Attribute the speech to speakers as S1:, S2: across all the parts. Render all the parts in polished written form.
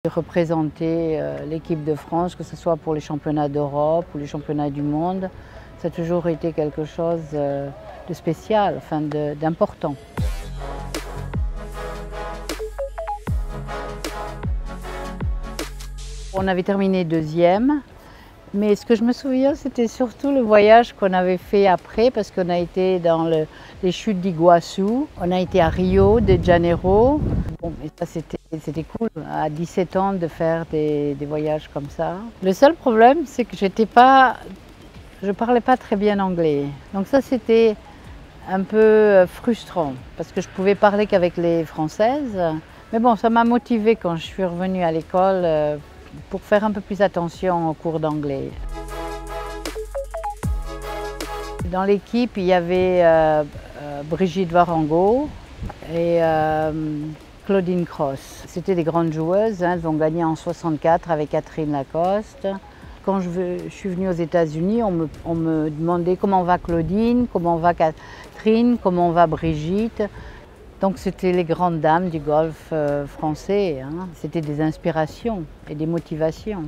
S1: Représenter l'équipe de France, que ce soit pour les championnats d'Europe ou les championnats du monde, ça a toujours été quelque chose de spécial, enfin d'important. On avait terminé deuxième, mais ce que je me souviens, c'était surtout le voyage qu'on avait fait après, parce qu'on a été dans les chutes d'Iguassou, on a été à Rio de Janeiro. Bon, et ça c'était cool, à 17 ans, de faire des voyages comme ça. Le seul problème, c'est que je ne parlais pas très bien anglais. Donc ça, c'était un peu frustrant, parce que je pouvais parler qu'avec les Françaises. Mais bon, ça m'a motivée quand je suis revenue à l'école pour faire un peu plus attention aux cours d'anglais. Dans l'équipe, il y avait Brigitte Varango et Claudine Cross. C'était des grandes joueuses, hein, elles ont gagné en 64 avec Catherine Lacoste. Quand je suis venue aux États-Unis, on me demandait comment va Claudine, comment va Catherine, comment va Brigitte. Donc c'était les grandes dames du golf français, hein. C'était des inspirations et des motivations.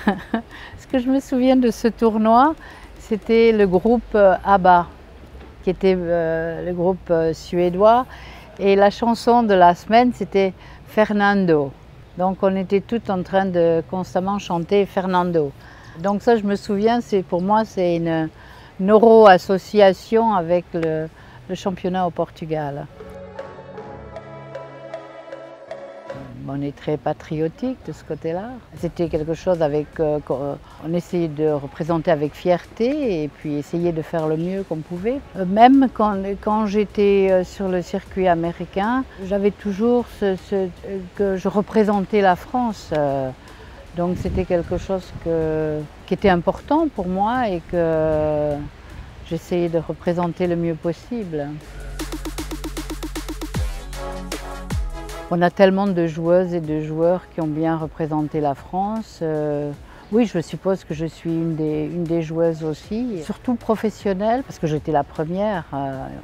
S1: Ce que je me souviens de ce tournoi, c'était le groupe ABBA, qui était le groupe suédois. Et la chanson de la semaine, c'était Fernando. Donc on était toutes en train de constamment chanter Fernando. Donc ça, je me souviens, pour moi, c'est une neuro-association avec le championnat au Portugal. On est très patriotique de ce côté-là. C'était quelque chose qu'on essayait de représenter avec fierté et puis essayer de faire le mieux qu'on pouvait. Même quand j'étais sur le circuit américain, j'avais toujours que je représentais la France. Donc c'était quelque chose qui était important pour moi et que j'essayais de représenter le mieux possible. On a tellement de joueuses et de joueurs qui ont bien représenté la France. Oui, je suppose que je suis une des joueuses aussi, surtout professionnelle, parce que j'étais la première.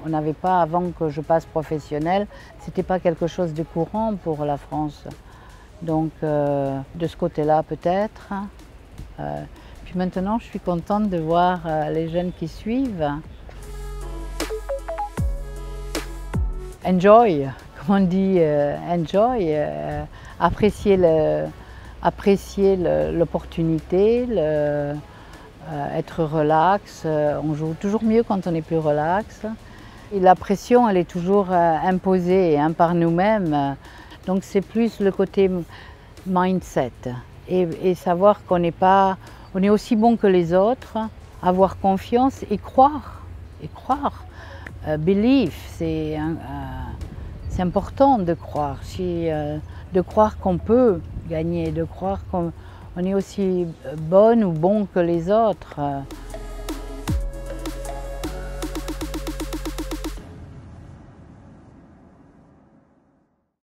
S1: On n'avait pas, avant que je passe professionnelle, c'était pas quelque chose de courant pour la France. Donc, de ce côté-là, peut-être. Puis maintenant, je suis contente de voir les jeunes qui suivent. Enjoy, comme on dit, enjoy, apprécier l'opportunité, être relax. On joue toujours mieux quand on est plus relax. Et la pression, elle est toujours imposée, hein, par nous-mêmes. Donc c'est plus le côté mindset et savoir qu'on n'est pas, on est aussi bon que les autres, avoir confiance et croire. Believe, c'est important de croire, de croire qu'on peut gagner, de croire qu'on est aussi bonne ou bon que les autres.